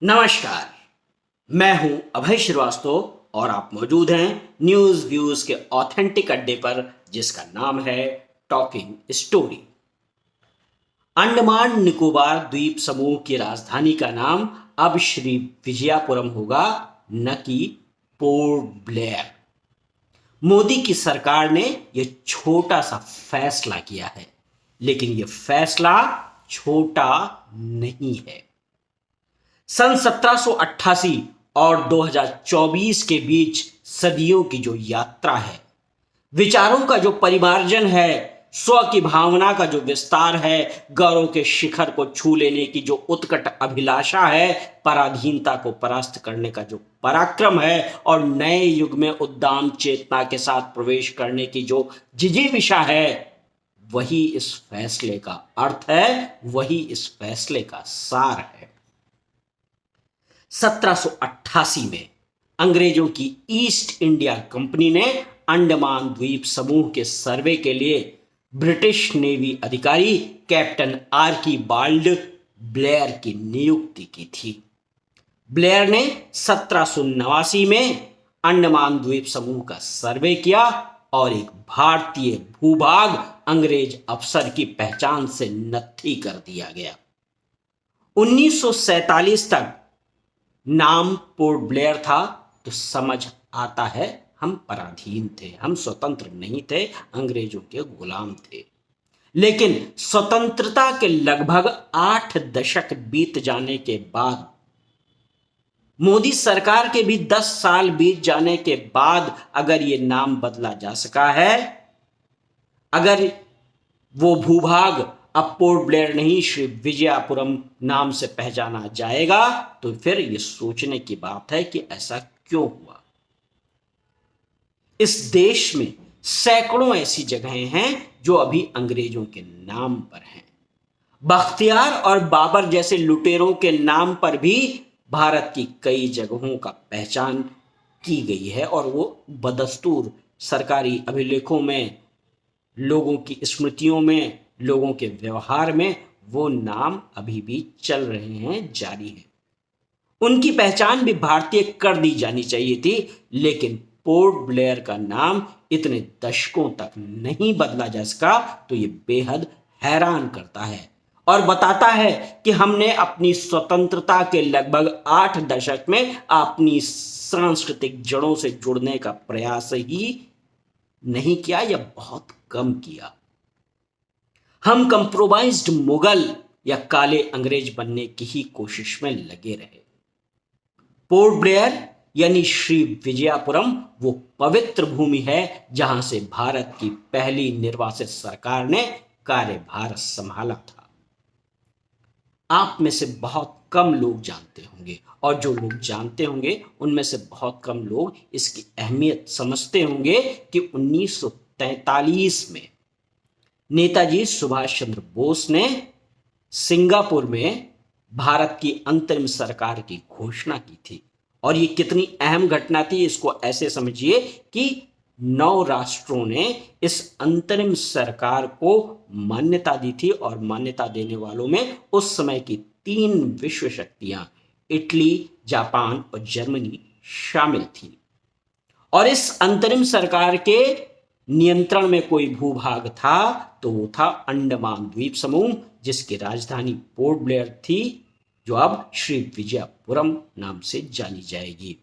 नमस्कार। मैं हूं अभय श्रीवास्तव और आप मौजूद हैं न्यूज व्यूज के ऑथेंटिक अड्डे पर, जिसका नाम है टॉकिंग स्टोरी। अंडमान निकोबार द्वीप समूह की राजधानी का नाम अब श्री विजयापुरम होगा, न कि पोर्ट ब्लेयर। मोदी की सरकार ने यह छोटा सा फैसला किया है, लेकिन यह फैसला छोटा नहीं है। सन 1788 और 2024 के बीच सदियों की जो यात्रा है, विचारों का जो परिमार्जन है, स्व की भावना का जो विस्तार है, गौरव के शिखर को छू लेने की जो उत्कट अभिलाषा है, पराधीनता को परास्त करने का जो पराक्रम है और नए युग में उद्दाम चेतना के साथ प्रवेश करने की जो जिजीविषा है, वही इस फैसले का अर्थ है, वही इस फैसले का सार है। 1788 में अंग्रेजों की ईस्ट इंडिया कंपनी ने अंडमान द्वीप समूह के सर्वे के लिए ब्रिटिश नेवी अधिकारी कैप्टन आर्कीबाल्ड ब्लेयर की नियुक्ति की थी। ब्लेयर ने 1789 में अंडमान द्वीप समूह का सर्वे किया और एक भारतीय भूभाग अंग्रेज अफसर की पहचान से नत्थी कर दिया गया। 1947 तक नाम पोर्ट ब्लेयर था, तो समझ आता है हम पराधीन थे, हम स्वतंत्र नहीं थे, अंग्रेजों के गुलाम थे। लेकिन स्वतंत्रता के लगभग 8 दशक बीत जाने के बाद, मोदी सरकार के भी 10 साल बीत जाने के बाद अगर ये नाम बदला जा सका है, अगर वो भूभाग अब पोर्ट ब्लेयर नहीं श्री विजयापुरम नाम से पहचाना जाएगा, तो फिर यह सोचने की बात है कि ऐसा क्यों हुआ। इस देश में सैकड़ों ऐसी जगहें हैं जो अभी अंग्रेजों के नाम पर हैं। बख्तियार और बाबर जैसे लुटेरों के नाम पर भी भारत की कई जगहों का पहचान की गई है और वो बदस्तूर सरकारी अभिलेखों में, लोगों की स्मृतियों में, लोगों के व्यवहार में वो नाम अभी भी चल रहे हैं, जारी है। उनकी पहचान भी भारतीय कर दी जानी चाहिए थी, लेकिन पोर्ट ब्लेयर का नाम इतने दशकों तक नहीं बदला जा सका, तो ये बेहद हैरान करता है और बताता है कि हमने अपनी स्वतंत्रता के लगभग 8 दशक में अपनी सांस्कृतिक जड़ों से जुड़ने का प्रयास ही नहीं किया या बहुत कम किया। हम कंप्रोमाइज्ड मुगल या काले अंग्रेज बनने की ही कोशिश में लगे रहे। पोर्ट ब्लेयर यानी श्री विजयापुरम वो पवित्र भूमि है जहां से भारत की पहली निर्वासित सरकार ने कार्यभार संभाला था। आप में से बहुत कम लोग जानते होंगे, और जो लोग जानते होंगे उनमें से बहुत कम लोग इसकी अहमियत समझते होंगे कि 1943 में नेताजी सुभाष चंद्र बोस ने सिंगापुर में भारत की अंतरिम सरकार की घोषणा की थी। और ये कितनी अहम घटना थी, इसको ऐसे समझिए कि 9 राष्ट्रों ने इस अंतरिम सरकार को मान्यता दी थी, और मान्यता देने वालों में उस समय की 3 विश्व शक्तियां इटली, जापान और जर्मनी शामिल थी। और इस अंतरिम सरकार के नियंत्रण में कोई भूभाग था तो वो था अंडमान द्वीप समूह, जिसकी राजधानी पोर्ट ब्लेयर थी, जो अब श्री विजयापुरम नाम से जानी जाएगी।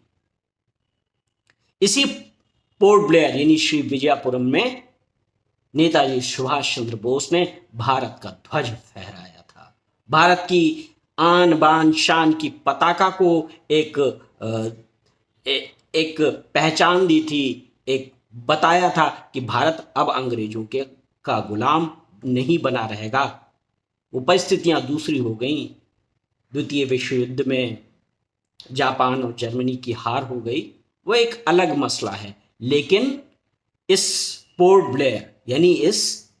इसी पोर्ट ब्लेयर यानी श्री विजयापुरम में नेताजी सुभाष चंद्र बोस ने भारत का ध्वज फहराया था। भारत की आन बान शान की पताका को एक पहचान दी थी, एक बताया था कि भारत अब अंग्रेजों के का गुलाम नहीं बना रहेगा। वो परिस्थितियां दूसरी हो गई। द्वितीय विश्व युद्ध में जापान और जर्मनी की हार हो गई, वो एक अलग मसला है। लेकिन इस पोर्ट ब्लेयर यानी इस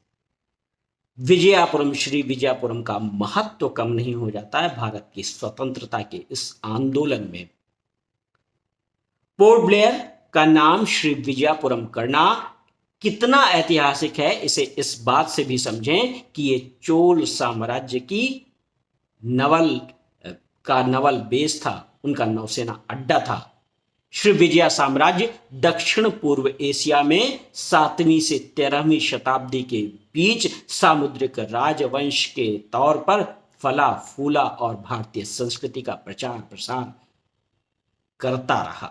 विजयापुरम, श्री विजयापुरम का महत्व कम नहीं हो जाता है भारत की स्वतंत्रता के इस आंदोलन में। पोर्ट ब्लेयर का नाम श्री विजयापुरम करना कितना ऐतिहासिक है, इसे इस बात से भी समझें कि ये चोल साम्राज्य की नवल का नवल बेस था, उनका नौसेना अड्डा था। श्रीविजय साम्राज्य दक्षिण पूर्व एशिया में 7वीं से 13वीं शताब्दी के बीच सामुद्रिक राजवंश के तौर पर फला फूला और भारतीय संस्कृति का प्रचार प्रसार करता रहा।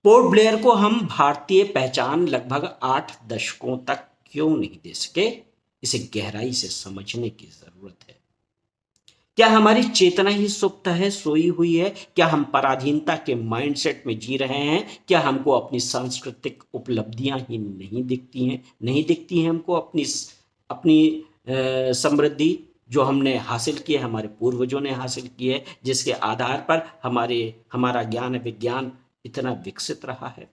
पोर्ट ब्लेयर को हम भारतीय पहचान लगभग 8 दशकों तक क्यों नहीं दे सके, इसे गहराई से समझने की जरूरत है। क्या हमारी चेतना ही सुप्त है, सोई हुई है? क्या हम पराधीनता के माइंडसेट में जी रहे हैं? क्या हमको अपनी सांस्कृतिक उपलब्धियां ही नहीं दिखती हैं हमको अपनी अपनी समृद्धि जो हमने हासिल की है, हमारे पूर्वजों ने हासिल की है, जिसके आधार पर हमारा ज्ञान विज्ञान इतना विकसित रहा है।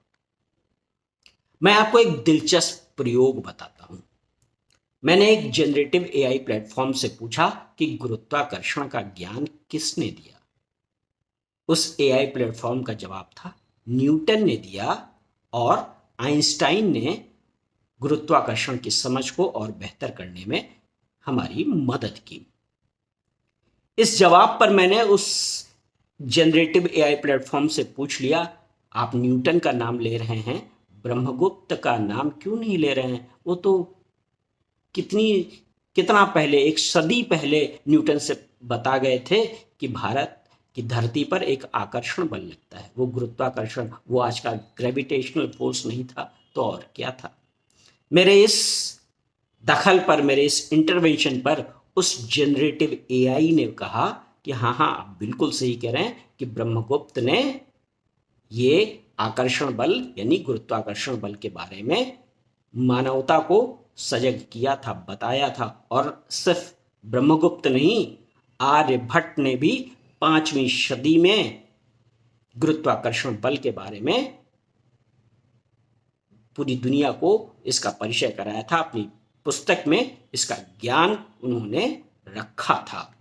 मैं आपको एक दिलचस्प प्रयोग बताता हूं। मैंने एक जनरेटिव एआई प्लेटफॉर्म से पूछा कि गुरुत्वाकर्षण का ज्ञान किसने दिया। उस एआई प्लेटफॉर्म का जवाब था न्यूटन ने दिया, और आइंस्टाइन ने गुरुत्वाकर्षण की समझ को और बेहतर करने में हमारी मदद की। इस जवाब पर मैंने उस जनरेटिव एआई प्लेटफॉर्म से पूछ लिया, आप न्यूटन का नाम ले रहे हैं, ब्रह्मगुप्त का नाम क्यों नहीं ले रहे हैं? वो तो कितना पहले, 1 सदी पहले न्यूटन से बता गए थे कि भारत की धरती पर एक आकर्षण बल लगता है, वो गुरुत्वाकर्षण, वो आज का ग्रेविटेशनल फोर्स नहीं था तो और क्या था। मेरे इस दखल पर, मेरे इस इंटरवेंशन पर उस जनरेटिव एआई ने कहा कि हाँ आप बिल्कुल सही कह रहे हैं कि ब्रह्मगुप्त ने ये आकर्षण बल यानी गुरुत्वाकर्षण बल के बारे में मानवता को सजग किया था, बताया था। और सिर्फ ब्रह्मगुप्त नहीं, आर्यभट्ट ने भी 5वीं सदी में गुरुत्वाकर्षण बल के बारे में पूरी दुनिया को इसका परिचय कराया था। अपनी पुस्तक में इसका ज्ञान उन्होंने रखा था।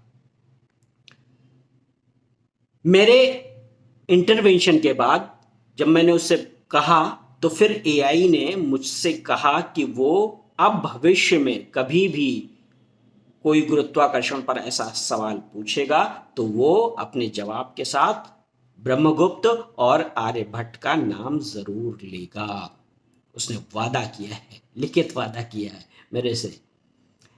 मेरे इंटरवेंशन के बाद जब मैंने उससे कहा तो फिर एआई ने मुझसे कहा कि वो अब भविष्य में कभी भी कोई गुरुत्वाकर्षण पर ऐसा सवाल पूछेगा तो वो अपने जवाब के साथ ब्रह्मगुप्त और आर्यभट्ट का नाम जरूर लेगा। उसने वादा किया है, लिखित वादा किया है मेरे से।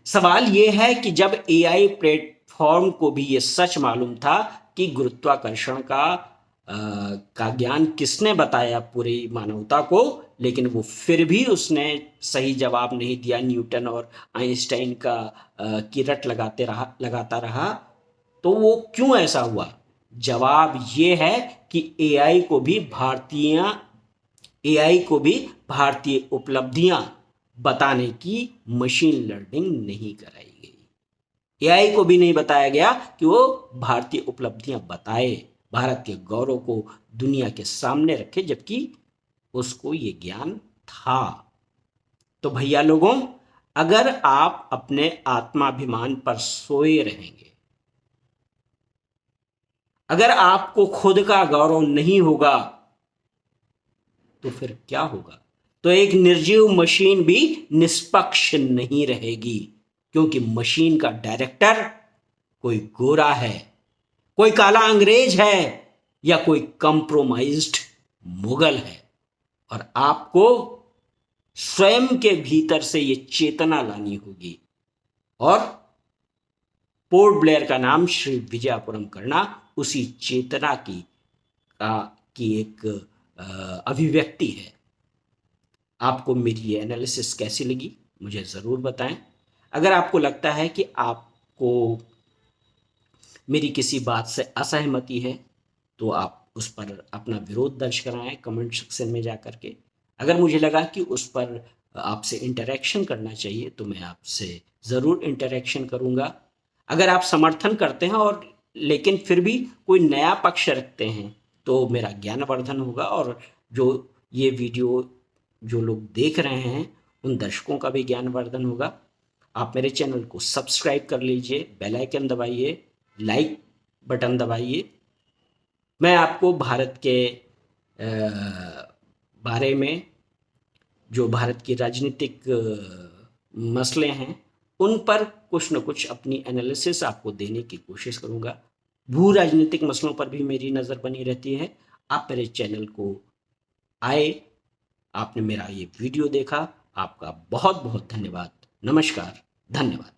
सवाल ये है कि जब एआई प्लेटफॉर्म को भी ये सच मालूम था कि गुरुत्वाकर्षण का ज्ञान किसने बताया पूरी मानवता को, लेकिन वो फिर भी उसने सही जवाब नहीं दिया, न्यूटन और आइंस्टाइन की रट लगाता रहा, तो वो क्यों ऐसा हुआ? जवाब ये है कि एआई को भी भारतीय उपलब्धियां बताने की मशीन लर्निंग नहीं कराई गई। एआई को भी नहीं बताया गया कि वो भारतीय उपलब्धियां बताए, भारत के गौरव को दुनिया के सामने रखे, जबकि उसको ये ज्ञान था। तो भैया लोगों, अगर आप अपने आत्माभिमान पर सोए रहेंगे, अगर आपको खुद का गौरव नहीं होगा, तो फिर क्या होगा? तो एक निर्जीव मशीन भी निष्पक्ष नहीं रहेगी, क्योंकि मशीन का डायरेक्टर कोई गोरा है, कोई काला अंग्रेज है, या कोई कंप्रोमाइज्ड मुगल है। और आपको स्वयं के भीतर से ये चेतना लानी होगी और पोर्ट ब्लेयर का नाम श्री विजयपुरम करना उसी चेतना की एक अभिव्यक्ति है। आपको मेरी ये एनालिसिस कैसी लगी मुझे ज़रूर बताएं। अगर आपको लगता है कि आपको मेरी किसी बात से असहमति है तो आप उस पर अपना विरोध दर्ज कराएं कमेंट सेक्शन में जाकर के। अगर मुझे लगा कि उस पर आपसे इंटरेक्शन करना चाहिए तो मैं आपसे ज़रूर इंटरेक्शन करूँगा। अगर आप समर्थन करते हैं और लेकिन फिर भी कोई नया पक्ष रखते हैं तो मेरा ज्ञानवर्धन होगा, और जो ये वीडियो जो लोग देख रहे हैं उन दर्शकों का भी ज्ञानवर्धन होगा। आप मेरे चैनल को सब्सक्राइब कर लीजिए, बेल आइकन दबाइए, लाइक बटन दबाइए। मैं आपको भारत के बारे में, जो भारत की राजनीतिक मसले हैं, उन पर कुछ न कुछ अपनी एनालिसिस आपको देने की कोशिश करूँगा। भू राजनीतिक मसलों पर भी मेरी नज़र बनी रहती है। आप मेरे चैनल को आए, आपने मेरा ये वीडियो देखा, आपका बहुत बहुत धन्यवाद। नमस्कार, धन्यवाद।